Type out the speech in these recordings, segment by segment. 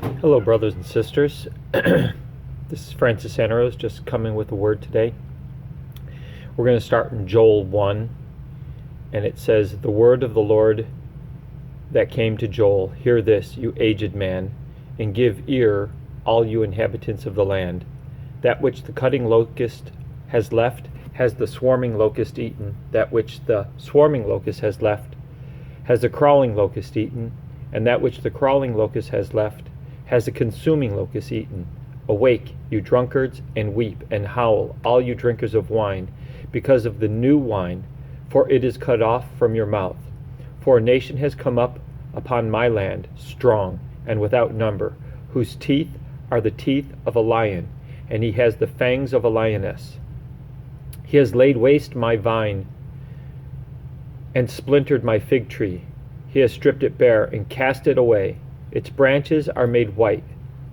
Hello, brothers and sisters. This is Francis Anarose, just coming with a word today. We're going to start in Joel 1, and it says, "The word of the Lord that came to Joel, hear this, you aged man, and give ear, all you inhabitants of the land. That which the cutting locust has left, has the swarming locust eaten. That which the swarming locust has left, has the crawling locust eaten. And that which the crawling locust has left, has the consuming locust eaten. Awake, you drunkards, and weep, and howl, all you drinkers of wine, because of the new wine, for it is cut off from your mouth. For a nation has come up upon my land, strong and without number, whose teeth are the teeth of a lion, and he has the fangs of a lioness. He has laid waste my vine, and splintered my fig tree. He has stripped it bare, and cast it away. Its branches are made white.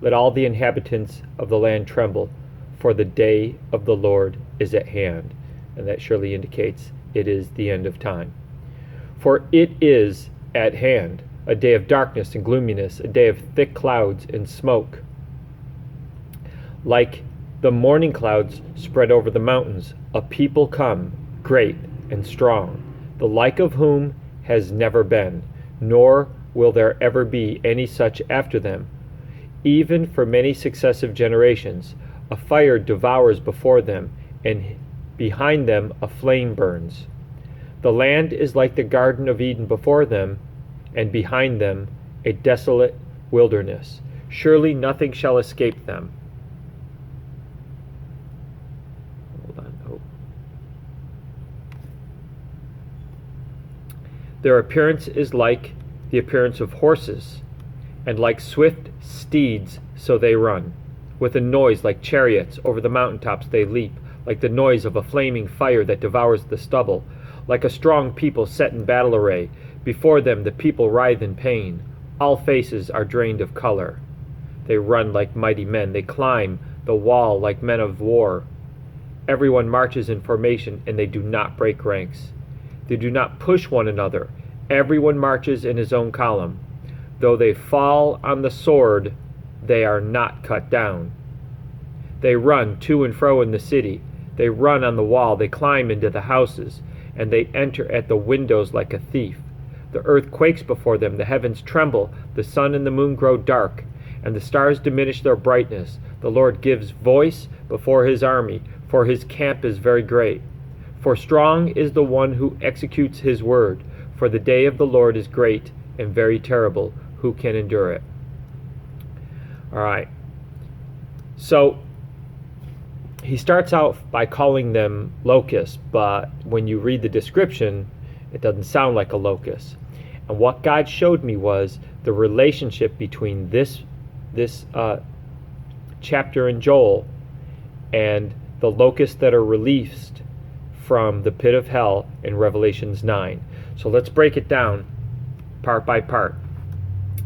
Let all the inhabitants of the land tremble, for the day of the Lord is at hand." And that surely indicates it is the end of time. "For it is at hand, a day of darkness and gloominess, a day of thick clouds and smoke. Like the morning clouds spread over the mountains, a people come, great and strong, the like of whom has never been, nor will there ever be any such after them. Even for many successive generations, a fire devours before them, and behind them a flame burns. The land is like the Garden of Eden before them, and behind them a desolate wilderness. Surely nothing shall escape them." Hold on. Oh. "Their appearance is like the appearance of horses, and like swift steeds so they run. With a noise like chariots over the mountaintops they leap, like the noise of a flaming fire that devours the stubble, like a strong people set in battle array. Before them the people writhe in pain. All faces are drained of color. They run like mighty men. They climb the wall like men of war. Everyone marches in formation, and they do not break ranks. They do not push one another. Everyone marches in his own column. Though they fall on the sword, they are not cut down. They run to and fro in the city. They run on the wall. They climb into the houses, and they enter at the windows like a thief. The earth quakes before them. The heavens tremble. The sun and the moon grow dark, and the stars diminish their brightness. The Lord gives voice before his army, for his camp is very great. For strong is the one who executes his word. For the day of the Lord is great and very terrible. Who can endure it?" All right. So he starts out by calling them locusts, but when you read the description, it doesn't sound like a locust. And what God showed me was the relationship between this chapter in Joel and the locusts that are released from the pit of hell in Revelations 9. So let's break it down part by part.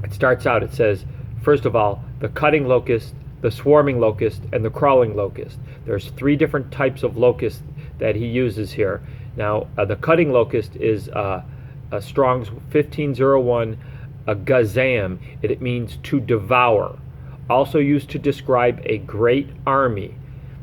It starts out, it says, first of all, the cutting locust, the swarming locust, and the crawling locust. There's three different types of locusts that he uses here. Now, the cutting locust is a Strong's 1501, a gazam. It means to devour. Also used to describe a great army.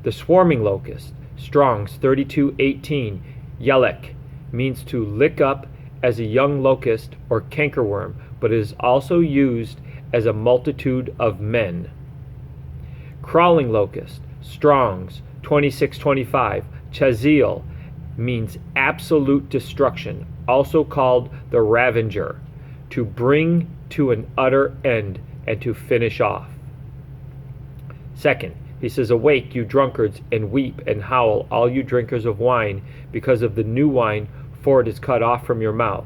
The swarming locust, Strong's 3218, yelek, means to lick up as a young locust or cankerworm, but is also used as a multitude of men. Crawling locust, Strong's 2625, chazil, means absolute destruction, also called the ravenger, to bring to an utter end and to finish off. Second, he says, "Awake, you drunkards, and weep and howl, all you drinkers of wine, because of the new wine, for it is cut off from your mouth."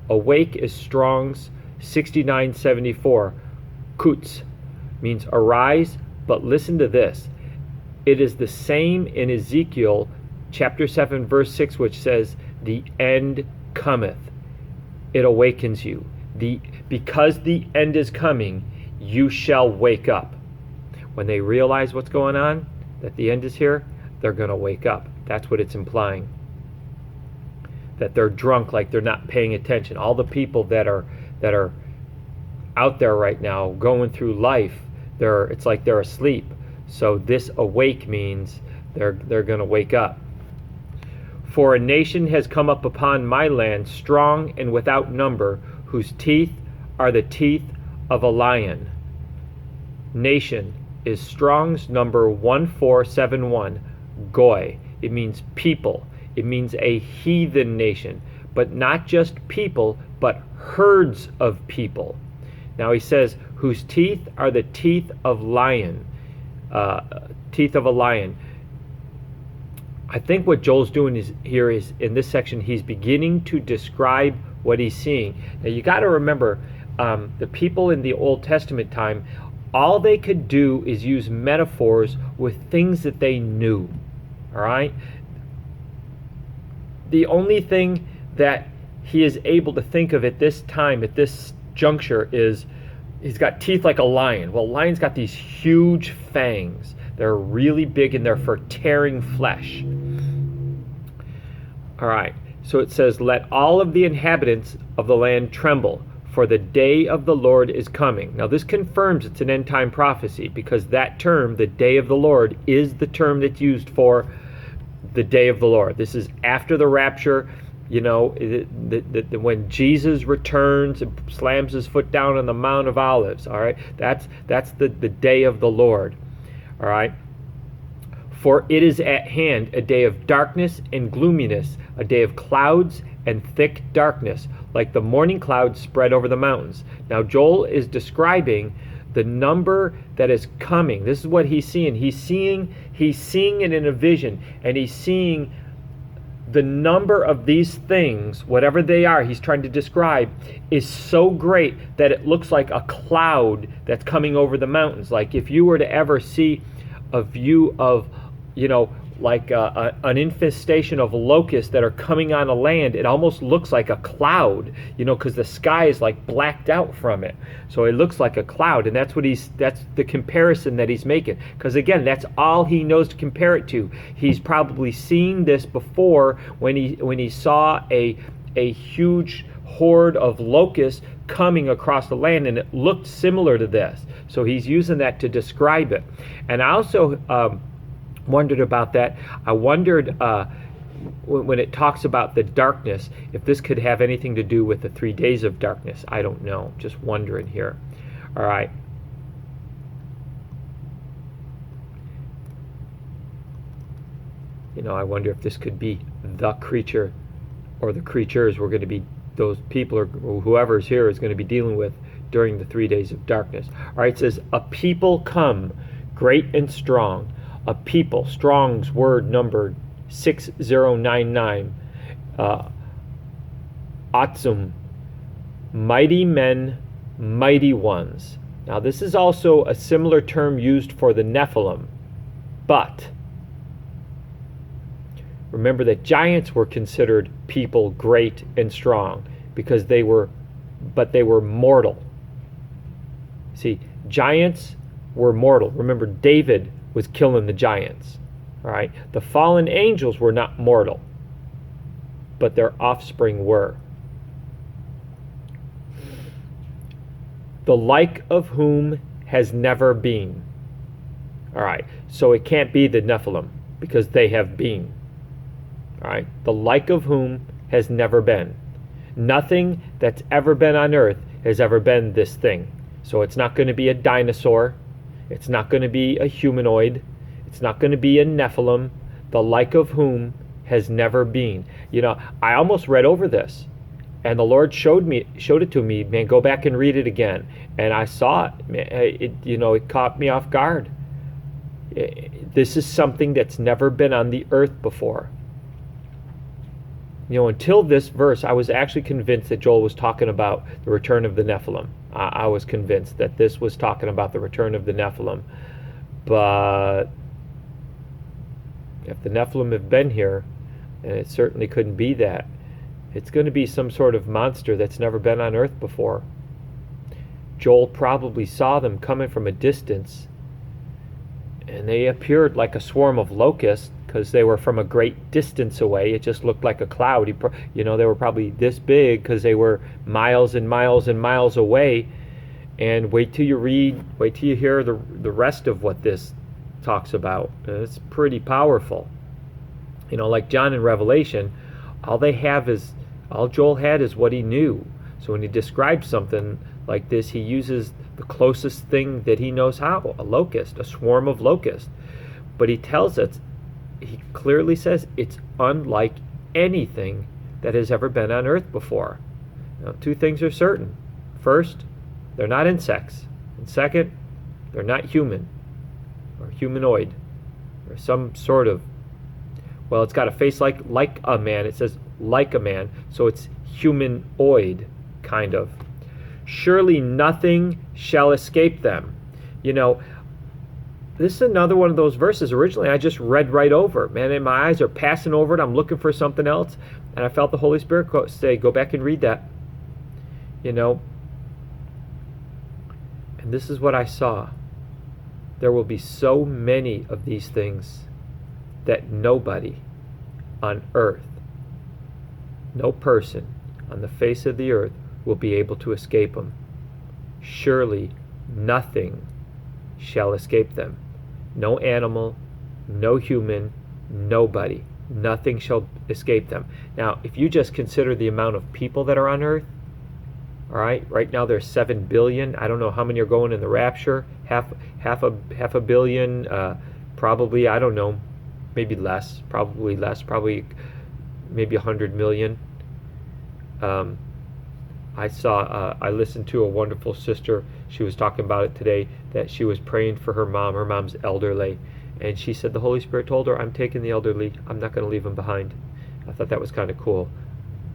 Awake is Strong's 6974. Kutz means arise, but listen to this. It is the same in Ezekiel chapter 7 verse 6, which says, "The end cometh." It awakens you. Because the end is coming, you shall wake up. When they realize what's going on, that the end is here, they're going to wake up. That's what it's implying. That they're drunk, like they're not paying attention. All the people that are out there right now going through life. It's like they're asleep. So this awake means they're going to wake up. For a nation has come up upon my land, strong and without number, whose teeth are the teeth of a lion. Nation is Strong's number 1471, Goy. It means people. It means a heathen nation, but not just people, but herds of people. Now he says, whose teeth are the teeth of lion, teeth of a lion. I think what Joel's doing here is in this section, he's beginning to describe what he's seeing. Now you got to remember, the people in the Old Testament time, all they could do is use metaphors with things that they knew. All right? The only thing that he is able to think of at this time, at this juncture, is he's got teeth like a lion. Well, a lion's got these huge fangs. They're really big and they're for tearing flesh. All right, so it says, let all of the inhabitants of the land tremble, for the day of the Lord is coming. Now this confirms it's an end time prophecy, because that term, the day of the Lord, is the term that's used for the day of the Lord. This is after the rapture, you know, when Jesus returns and slams his foot down on the Mount of Olives. All right, that's the day of the Lord. All right, for it is at hand a day of darkness and gloominess, a day of clouds and thick darkness, like the morning clouds spread over the mountains. Now Joel is describing the number that is coming. This is what he's seeing. He's seeing it in a vision, and he's seeing the number of these things, whatever they are, he's trying to describe, is so great that it looks like a cloud that's coming over the mountains. Like if you were to ever see a view of, you know, like an infestation of locusts that are coming on a land, it almost looks like a cloud, you know, because the sky is like blacked out from it. So it looks like a cloud, and that's the comparison that he's making. Because again, that's all he knows to compare it to. He's probably seen this before when he saw a huge horde of locusts coming across the land, and it looked similar to this. So he's using that to describe it. And I also wondered about that. I wondered when it talks about the darkness, if this could have anything to do with the 3 days of darkness. I don't know. Just wondering here. All right. You know, I wonder if this could be the creature or the creatures we're going to be, those people or whoever's here is going to be dealing with during the 3 days of darkness. All right, it says, a people come, great and strong. A people, Strong's word number 6099, Atzum, mighty men, mighty ones. Now this is also a similar term used for the Nephilim, but remember that giants were considered people great and strong because they were mortal. See, giants were mortal. Remember, David was killing the giants. All right, the fallen angels were not mortal, but their offspring were. The like of whom has never been. All right, so it can't be the Nephilim because they have been. All right, the like of whom has never been. Nothing that's ever been on earth has ever been this thing. So it's not going to be a dinosaur. It's not going to be a humanoid. It's not going to be a Nephilim, the like of whom has never been. You know, I almost read over this, and the Lord showed it to me. Man, go back and read it again. And I saw it. Man, it caught me off guard. This is something that's never been on the earth before. You know, until this verse, I was actually convinced that Joel was talking about the return of the Nephilim. I was convinced that this was talking about the return of the Nephilim. But if the Nephilim have been here, and it certainly couldn't be that, it's going to be some sort of monster that's never been on earth before. Joel probably saw them coming from a distance, and they appeared like a swarm of locusts because they were from a great distance away. It just looked like a cloud. They were probably this big because they were miles and miles and miles away, And wait till you hear the rest of what this talks about. It's pretty powerful. Like John in Revelation, all Joel had is what he knew. So when he describes something like this, he uses the closest thing that he knows how, a locust, a swarm of locusts. But he clearly says it's unlike anything that has ever been on earth before. Two things are certain. First, they're not insects. And second, they're not human or humanoid or some sort of, well, it's got a face like a man. It says like a man, so it's humanoid, kind of. Surely nothing shall escape them. This is another one of those verses. Originally, I just read right over it, man, and my eyes are passing over it. I'm looking for something else, and I felt the Holy Spirit say, go back and read that. And this is what I saw. There will be so many of these things that nobody on earth, no person on the face of the earth will be able to escape them. Surely nothing shall escape them. No animal, no human, nobody. Nothing shall escape them. Now, if you just consider the amount of people that are on earth, all right now there's 7 billion. I don't know how many are going in the rapture. Half a billion, probably, I don't know, maybe less, probably maybe 100 million. I listened to a wonderful sister. She was talking about it today, that she was praying for her mom. Her mom's elderly, and she said the Holy Spirit told her, I'm taking the elderly. I'm not going to leave them behind. I thought that was kind of cool.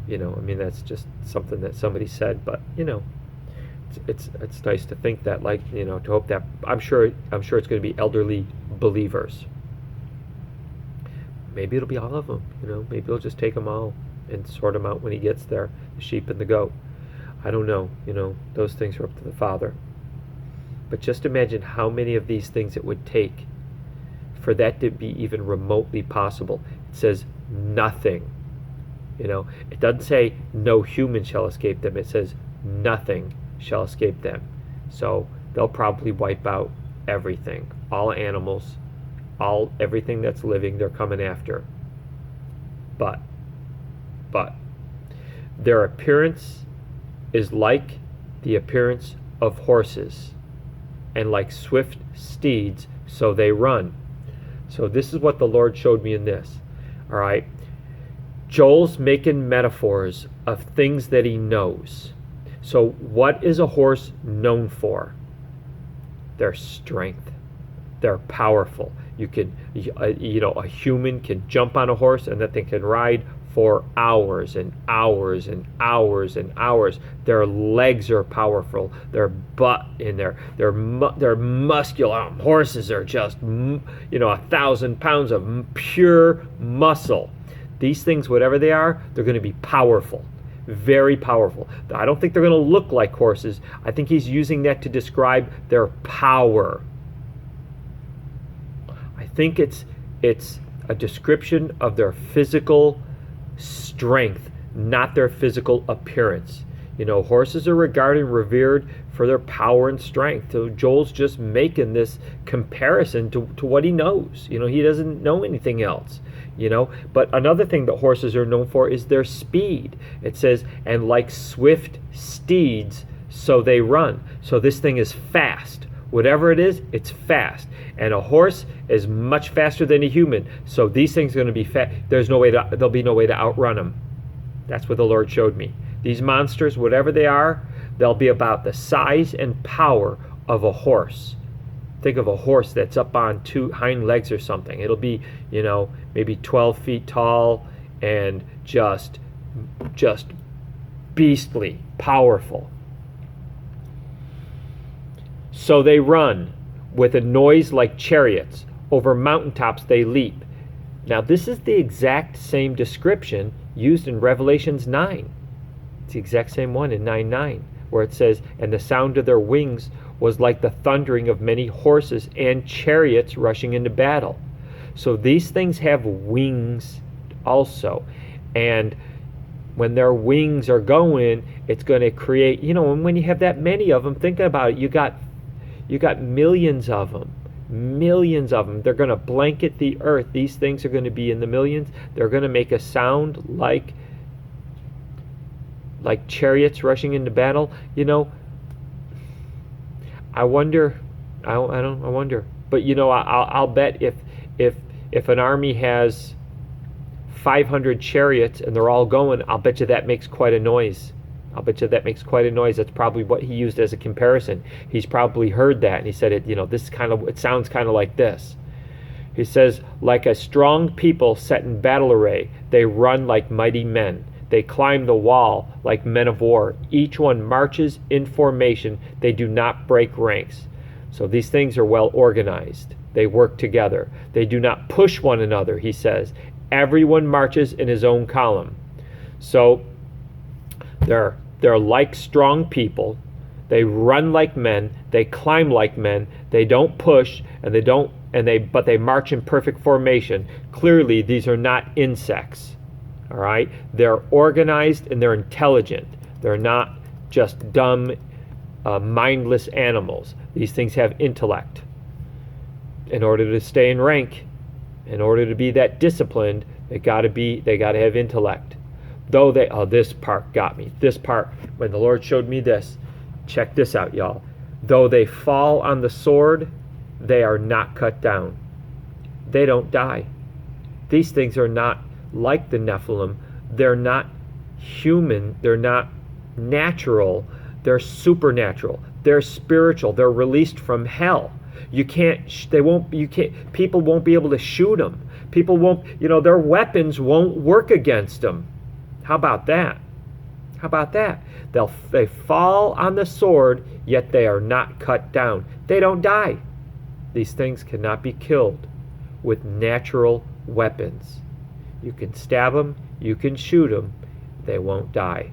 That's just something that somebody said, but it's nice to think that, to hope that, I'm sure it's going to be elderly believers. Maybe it'll be all of them. Maybe he'll just take them all and sort them out when he gets there, the sheep and the goat. I don't know. Those things are up to the Father. But just imagine how many of these things it would take for that to be even remotely possible. It says nothing. It doesn't say no human shall escape them. It says nothing shall escape them. So they'll probably wipe out everything, all animals, everything that's living. They're coming after. But their appearance is like the appearance of horses, and like swift steeds, so they run. So this is what the Lord showed me in this. All right. Joel's making metaphors of things that he knows. So what is a horse known for? Their strength. They're powerful. A human can jump on a horse and that thing can ride for hours and hours and hours and hours. Their legs are powerful. Their butt in there. They're muscular. Horses are just 1,000 pounds of pure muscle. These things, whatever they are, they're going to be powerful, very powerful. I don't think they're going to look like horses. I think he's using that to describe their power. I think it's a description of their physical strength, not their physical appearance. Horses are regarded and revered for their power and strength. So Joel's just making this comparison to what he knows. He doesn't know anything else. But another thing that horses are known for is their speed. It says, and like swift steeds, so they run. So this thing is fast. Whatever it is, it's fast. And a horse is much faster than a human. So these things are going to be fast. There'll be no way to outrun them. That's what the Lord showed me. These monsters, whatever they are, they'll be about the size and power of a horse. Think of a horse that's up on 2 hind legs or something. It'll be, maybe 12 feet tall and just beastly, powerful. So they run with a noise like chariots. Over mountaintops they leap. Now this is the exact same description used in Revelations 9. It's the exact same one in 9:9, where it says, and the sound of their wings was like the thundering of many horses and chariots rushing into battle. So these things have wings also. And when their wings are going, It's going to create, and when you have that many of them, think about it, you got millions of them. Millions of them. They're going to blanket the earth. These things are going to be in the millions. They're going to make a sound like chariots rushing into battle. I wonder. I wonder. But I'll bet if an army has 500 chariots and they're all going, I'll bet you that makes quite a noise. That's probably what he used as a comparison. He's probably heard that, and he said it sounds kind of like this. He says, like a strong people set in battle array, they run like mighty men. They climb the wall like men of war. Each one marches in formation. They do not break ranks. So these things are well organized. They work together. They do not push one another, he says. Everyone marches in his own column. So they're like strong people. They run like men. They climb like men. They don't push, but they march in perfect formation. Clearly, these are not insects. All right? They're organized and they're intelligent. They're not just dumb, mindless animals. These things have intellect. In order to stay in rank, in order to be that disciplined, they got to have intellect. Though this part got me. This part, when the Lord showed me this, check this out, y'all. Though they fall on the sword, they are not cut down. They don't die. These things are not like the Nephilim. They're not human. They're not natural. They're supernatural. They're spiritual. They're released from hell. People won't be able to shoot them. People won't, their weapons won't work against them. How about that? They fall on the sword, yet they are not cut down. They don't die. These things cannot be killed with natural weapons. You can stab them, you can shoot them, they won't die.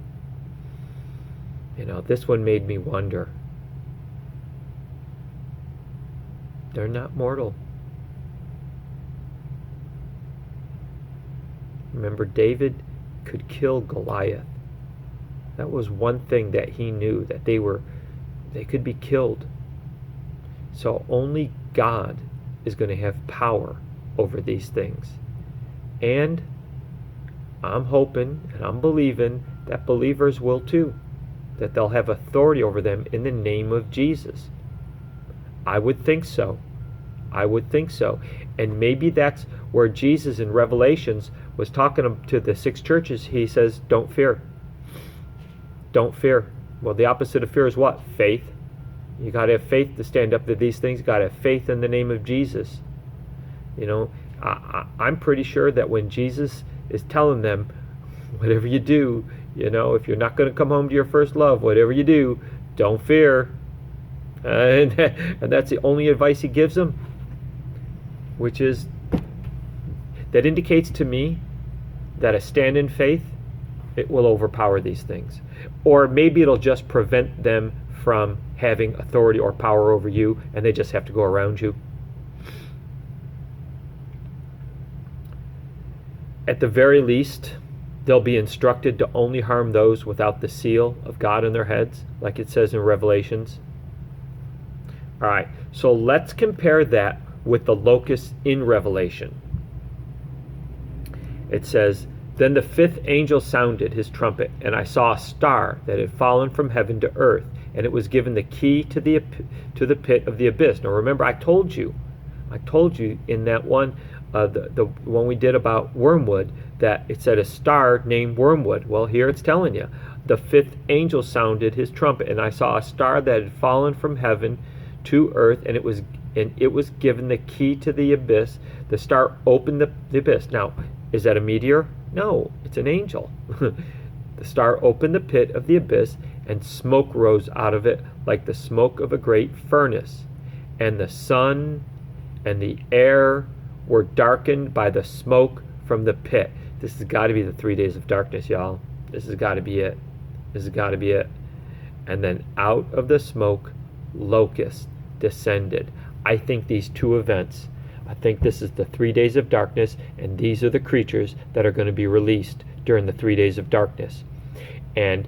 This one made me wonder. They're not mortal. Remember, David could kill Goliath. That was one thing that he knew, that they could be killed. So only God is going to have power over these things. And I'm hoping and I'm believing that believers will too, that they'll have authority over them in the name of Jesus. I would think so. And maybe that's where Jesus in Revelations was talking to the 6 churches. He says, don't fear. Don't fear. Well, the opposite of fear is what? Faith. You got to have faith to stand up to these things. You got to have faith in the name of Jesus. I'm pretty sure that when Jesus is telling them, whatever you do, if you're not going to come home to your first love, whatever you do, don't fear. And that's the only advice he gives them, which is, that indicates to me that a stand in faith, it will overpower these things. Or maybe it'll just prevent them from having authority or power over you, and they just have to go around you. At the very least, they'll be instructed to only harm those without the seal of God in their heads, like it says in Revelations. All right, so let's compare that with the locusts in Revelation. It says, then the 5th angel sounded his trumpet, and I saw a star that had fallen from heaven to earth, and it was given the key to the pit of the abyss. Now remember, I told you in that one, the one we did about wormwood, that it said a star named Wormwood. Well, here it's telling you, the 5th angel sounded his trumpet, and I saw a star that had fallen from heaven to earth, and it was given the key to the abyss. The star opened the abyss. Now, is that a meteor? No, it's an angel. The star opened the pit of the abyss, and smoke rose out of it like the smoke of a great furnace. And the sun and the air were darkened by the smoke from the pit. This has got to be the 3 days of darkness, y'all. This has got to be it. And then out of the smoke, locusts descended. I think these two events, I think this is the 3 days of darkness, and these are the creatures that are going to be released during the 3 days of darkness. And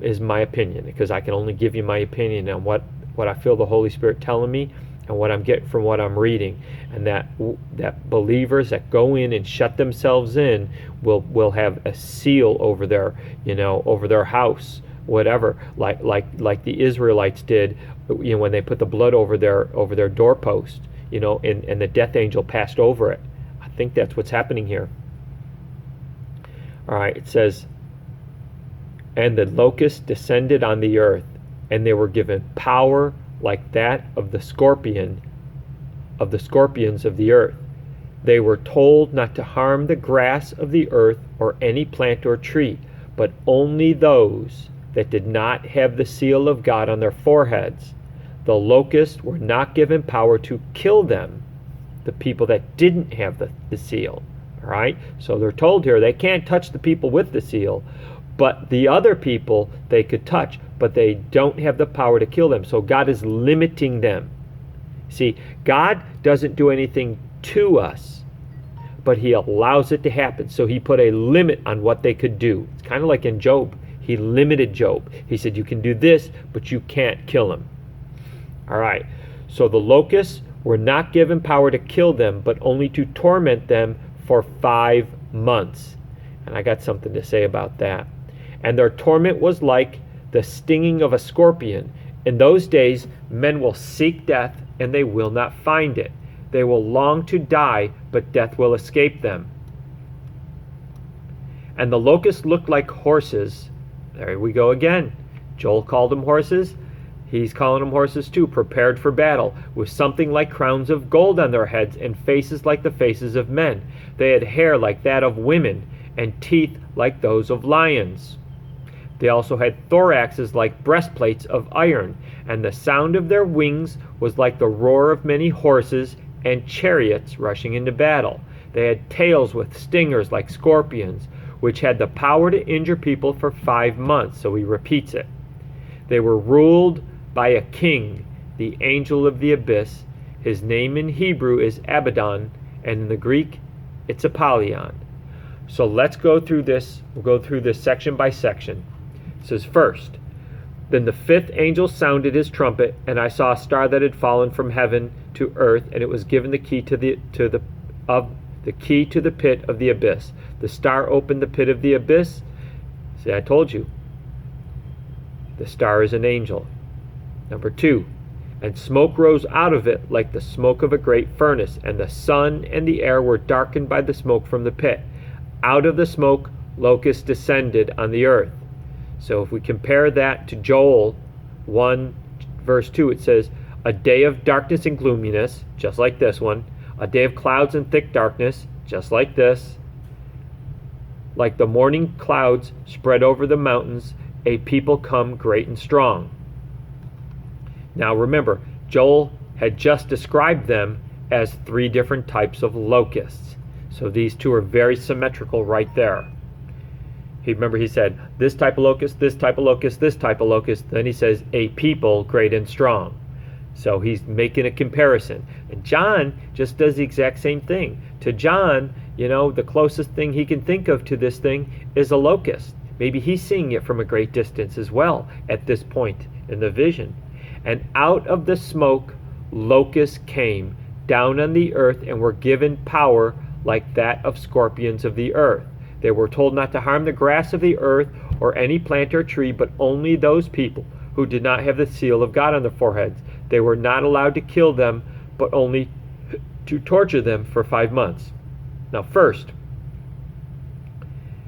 is my opinion, because I can only give you my opinion on what I feel the Holy Spirit telling me and what I'm getting from what I'm reading. And that believers that go in and shut themselves in will have a seal over their, over their house, whatever, like the Israelites did, when they put the blood over their doorpost, and the death angel passed over it. I think that's what's happening here. All right, it says, and the locusts descended on the earth, and they were given power like that of the scorpions of the earth. They were told not to harm the grass of the earth or any plant or tree, but only those that did not have the seal of God on their foreheads. The locusts were not given power to kill them, the people that didn't have the seal. All right? So they're told here they can't touch the people with the seal, but the other people they could touch, but they don't have the power to kill them. So God is limiting them. See, God doesn't do anything to us, but he allows it to happen. So he put a limit on what they could do. It's kind of like in Job. He limited Job. He said, you can do this, but you can't kill him. All right. So the locusts were not given power to kill them, but only to torment them for 5 months. And I got something to say about that. And their torment was like the stinging of a scorpion. In those days, men will seek death, and they will not find it. They will long to die, but death will escape them. And the locusts looked like horses. There we go again. Joel called them horses. He's calling them horses too, prepared for battle, with something like crowns of gold on their heads and faces like the faces of men. They had hair like that of women and teeth like those of lions. They also had thoraxes like breastplates of iron, and the sound of their wings was like the roar of many horses and chariots rushing into battle. They had tails with stingers like scorpions, which had the power to injure people for 5 months. So he repeats it. They were ruled by a king, the angel of the abyss. His name in Hebrew is Abaddon, and in the Greek, it's Apollyon. So let's go through this. We'll go through this section by section. It says, first, then the 5th angel sounded his trumpet, and I saw a star that had fallen from heaven to earth, and it was given the key to the pit of the abyss. The star opened the pit of the abyss. See, I told you. The star is an angel. Number 2, and smoke rose out of it like the smoke of a great furnace, and the sun and the air were darkened by the smoke from the pit. Out of the smoke, locusts descended on the earth. So if we compare that to Joel 1, verse 2, it says, a day of darkness and gloominess, just like this one. A day of clouds and thick darkness, just like this. Like the morning clouds spread over the mountains, a people come great and strong. Now remember, Joel had just described them as 3 different types of locusts. So these two are very symmetrical right there. He said, this type of locust, this type of locust, this type of locust. Then he says, a people great and strong. So he's making a comparison. And John just does the exact same thing. To John, the closest thing he can think of to this thing is a locust. Maybe he's seeing it from a great distance as well at this point in the vision. And out of the smoke, locusts came down on the earth and were given power like that of scorpions of the earth. They were told not to harm the grass of the earth or any plant or tree, but only those people who did not have the seal of God on their foreheads. They were not allowed to kill them, but only to torture them for 5 months. Now first,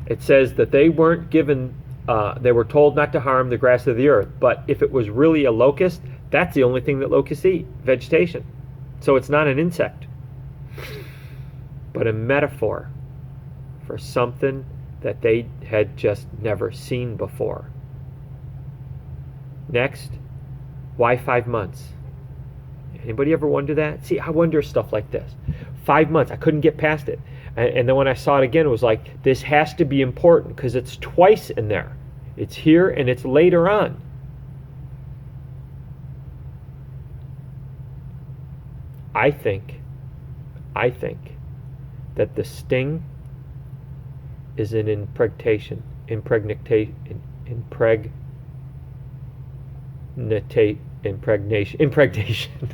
it says that they weren't given, they were told not to harm the grass of the earth. But if it was really a locust, that's the only thing that locusts eat, vegetation. So it's not an insect, but a metaphor for something that they had just never seen before. Next, why 5 months? Anybody ever wonder that? See, I wonder stuff like this. 5 months, I couldn't get past it. And then when I saw it again, it was like, this has to be important because it's twice in there. It's here and it's later on. I think that the sting is an impregnation. impregnation.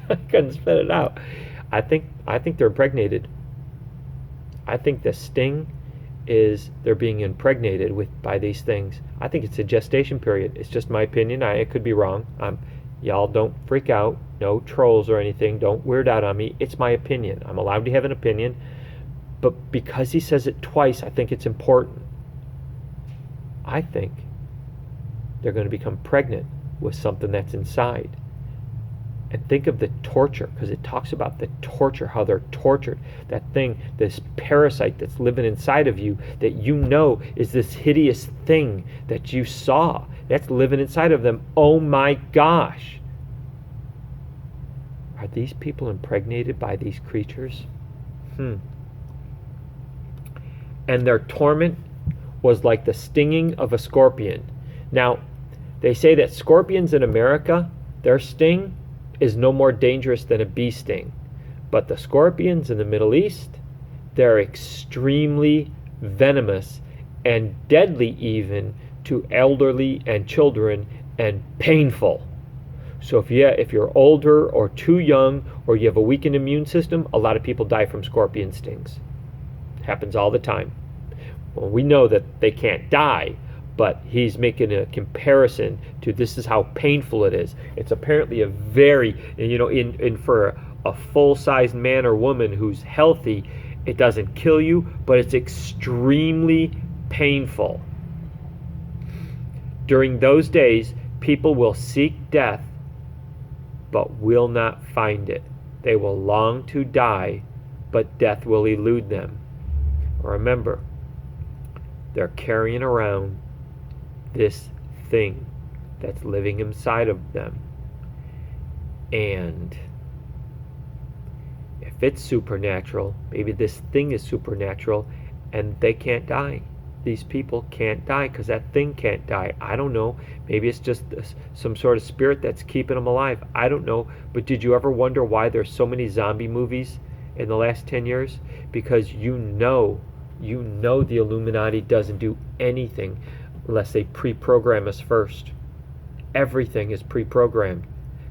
I couldn't spit it out. I think they're impregnated. I think the sting is they're being impregnated by these things. I think it's a gestation period. It's just my opinion. I could be wrong. Y'all don't freak out. No trolls or anything. Don't weird out on me. It's my opinion. I'm allowed to have an opinion. But because he says it twice, I think it's important. I think they're going to become pregnant with something that's inside. And think of the torture, because it talks about the torture, how they're tortured. That thing, this parasite that's living inside of you, that you know is this hideous thing that you saw, that's living inside of them. Oh my gosh. Are these people impregnated by these creatures? And their torment was like the stinging of a scorpion. Now, they say that scorpions in America, their sting is no more dangerous than a bee sting. But the scorpions in the Middle East, they're extremely venomous and deadly even to elderly and children, and painful. So if you're older or too young or you have a weakened immune system, a lot of people die from scorpion stings. It happens all the time. Well, we know that they can't die, but he's making a comparison to this is how painful it is. It's apparently a very, for a full-sized man or woman who's healthy, it doesn't kill you, but it's extremely painful. During those days, people will seek death, but will not find it. They will long to die, but death will elude them. Remember, they're carrying around this thing that's living inside of them. And if it's supernatural, maybe this thing is supernatural and they can't die. These people can't die because that thing can't die. I don't know. Maybe it's just some sort of spirit that's keeping them alive. I don't know. But did you ever wonder why there's so many zombie movies in the last 10 years? Because you know the Illuminati doesn't do anything unless they pre-program us first. Everything is pre-programmed.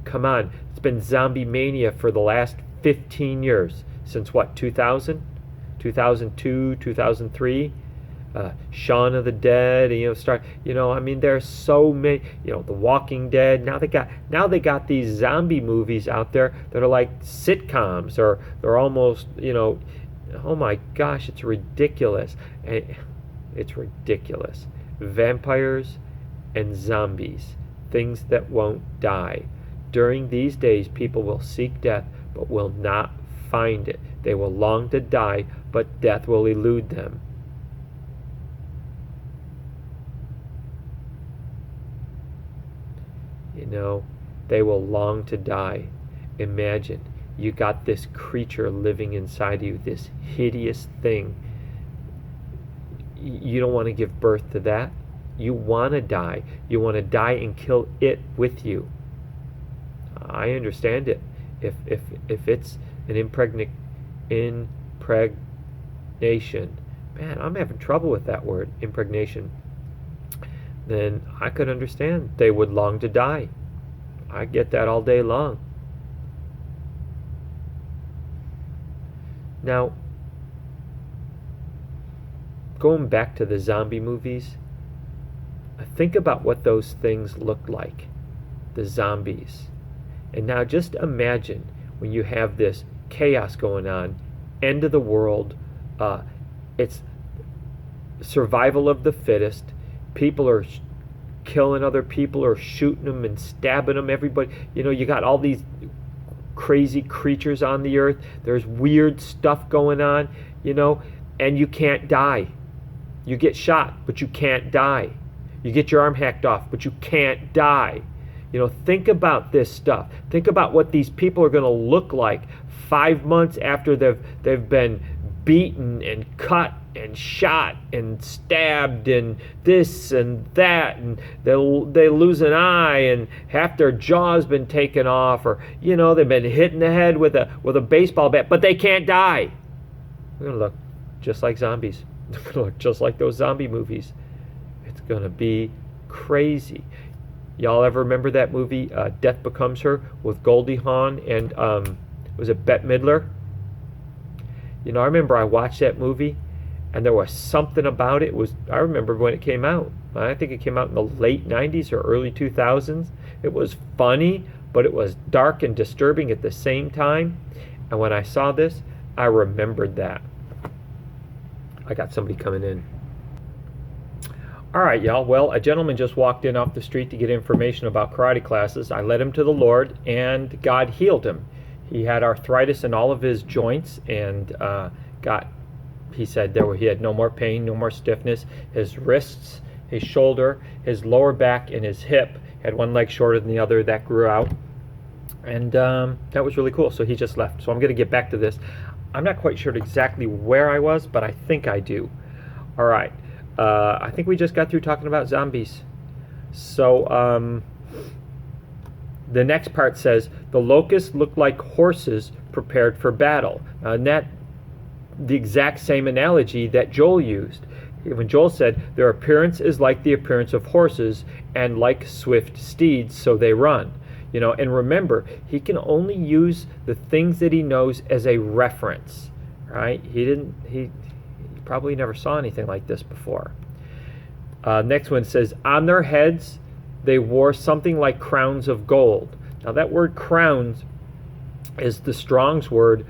Come on, it's been zombie mania for the last 15 years. Since what, 2000? 2002, 2003? Shaun of the Dead, there's so many, The Walking Dead. Now they got these zombie movies out there that are like sitcoms, or they're almost, oh my gosh, it's ridiculous. It's ridiculous. Vampires and zombies, things that won't die. During these days, people will seek death, but will not find it. They will long to die, but death will elude them. They will long to die. Imagine, you got this creature living inside you, this hideous thing. You don't want to give birth to that. You want to die. You want to die and kill it with you. I understand it. If it's an impregnation, man, I'm having trouble with that word, impregnation, then I could understand they would long to die. I get that all day long. Now, going back to the zombie movies, think about what those things looked like, the zombies. And now just imagine when you have this chaos going on, end of the world, it's survival of the fittest, people are killing other people or shooting them and stabbing them, everybody, you got all these crazy creatures on the earth, there's weird stuff going on, and you can't die. You get shot, but you can't die. You get your arm hacked off, but you can't die. Think about this stuff. Think about what these people are going to look like 5 months after they've been beaten and cut and shot and stabbed and this and that, and they lose an eye and half their jaw's been taken off, or they've been hit in the head with a baseball bat, but they can't die. They're going to look just like zombies. They're going to look just like those zombie movies. It's going to be crazy. Y'all ever remember that movie, Death Becomes Her, with Goldie Hawn and was it Bette Midler? You know, I remember I watched that movie, and there was something about it. I remember when it came out. I think it came out in the late 90s or early 2000s. It was funny, but it was dark and disturbing at the same time. And when I saw this, I remembered that. I got somebody coming in. All right, y'all. Well, a gentleman just walked in off the street to get information about karate classes. I led him to the Lord, and God healed him. He had arthritis in all of his joints, and he said he had no more pain, no more stiffness. His wrists, his shoulder, his lower back, and his hip had one leg shorter than the other. That grew out, and that was really cool. So he just left. So I'm going to get back to this. I'm not quite sure exactly where I was, but I think I do. All right. I think we just got through talking about zombies. So the next part says, the locusts looked like horses prepared for battle. And that the exact same analogy that Joel used. When Joel said, their appearance is like the appearance of horses, and like swift steeds, so they run. You know, and remember, he can only use the things that he knows as a reference, right? He probably never saw anything like this before. Next one says, on their heads they wore something like crowns of gold. Now that word crowns is the Strong's word,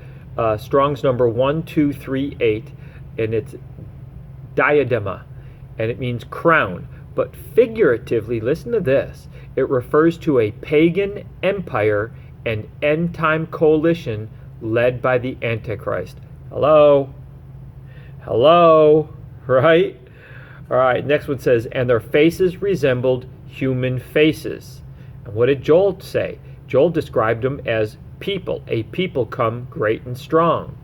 Strong's number 1238, and it's diadema, and it means crown. But figuratively, listen to this, it refers to a pagan empire and end-time coalition led by the Antichrist. Hello? Hello? Right? All right, next one says, and their faces resembled human faces. And what did Joel say? Joel described them as people. A people come great and strong.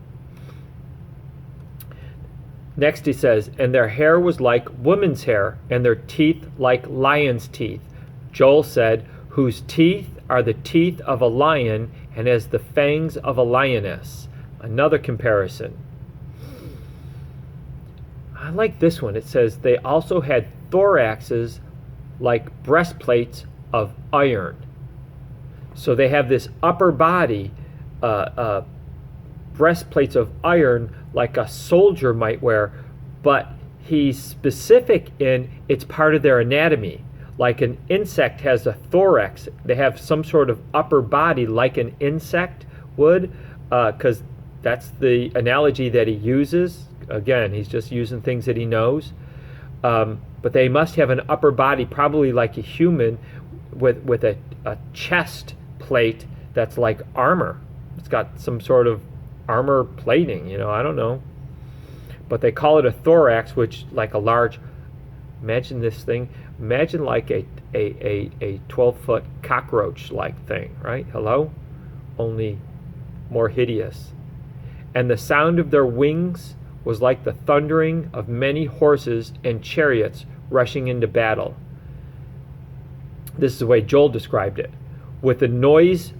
Next he says, and their hair was like women's hair, and their teeth like lion's teeth. Joel said, whose teeth are the teeth of a lion, and as the fangs of a lioness. Another comparison. I like this one. It says, they also had thoraxes like breastplates of iron. So they have this upper body, breastplates of iron like a soldier might wear, but he's specific in it's part of their anatomy. Like an insect has a thorax, they have some sort of upper body like an insect would, because that's the analogy that he uses. Again, he's just using things that he knows. But they must have an upper body, probably like a human, with a chest plate that's like armor. It's got some sort of armor plating, you know, I don't know. But they call it a thorax, which like a large, imagine this thing, imagine like a 12-foot cockroach-like thing, right? Hello? Only more hideous. And the sound of their wings was like the thundering of many horses and chariots rushing into battle. This is the way Joel described it. With a noise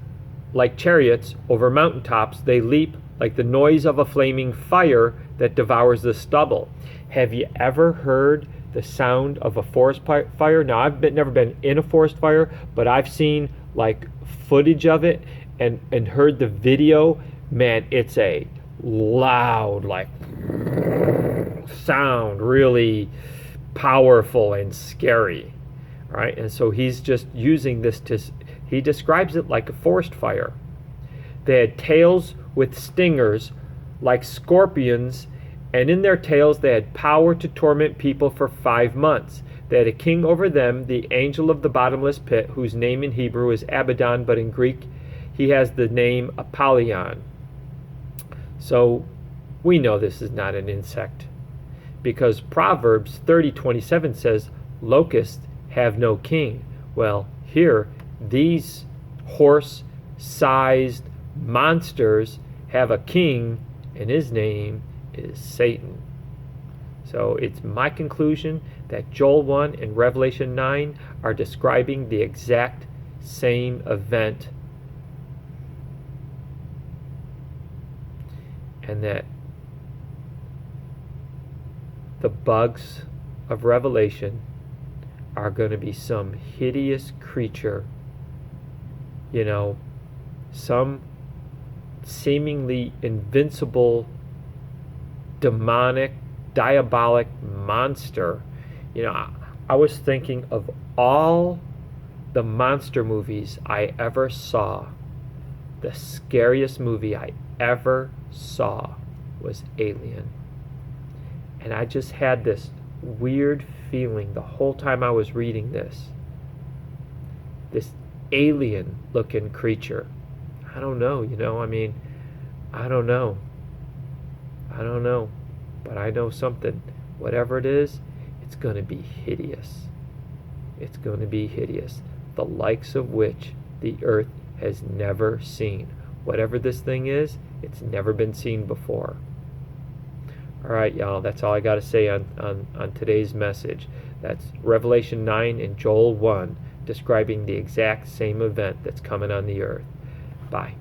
like chariots over mountaintops, they leap like the noise of a flaming fire that devours the stubble. Have you ever heard the sound of a forest fire? Now, I've never been in a forest fire, but I've seen like footage of it and heard the video. Man, it's a loud, like sound, really powerful and scary, right? And so he's just using this he describes it like a forest fire. They had tails with stingers like scorpions, and in their tails they had power to torment people for 5 months. They had a king over them, the angel of the bottomless pit, whose name in Hebrew is Abaddon, but in Greek he has the name Apollyon. So we know this is not an insect, because Proverbs 30:27 says, locusts have no king. Well, here, these horse-sized monsters have a king, and his name is Satan. So it's my conclusion that Joel 1 and Revelation 9 are describing the exact same event, and that the bugs of Revelation are going to be some hideous creature, some seemingly invincible, demonic, diabolic monster. I was thinking of all the monster movies I ever saw. The scariest movie I ever saw was Alien. And I just had this weird feeling the whole time I was reading this. This alien looking creature. I don't know, I don't know. But I know something. Whatever it is, it's going to be hideous. It's going to be hideous. The likes of which the earth has never seen. Whatever this thing is, it's never been seen before. All right, y'all, that's all I got to say on today's message. That's Revelation 9 and Joel 1, describing the exact same event that's coming on the earth. Bye.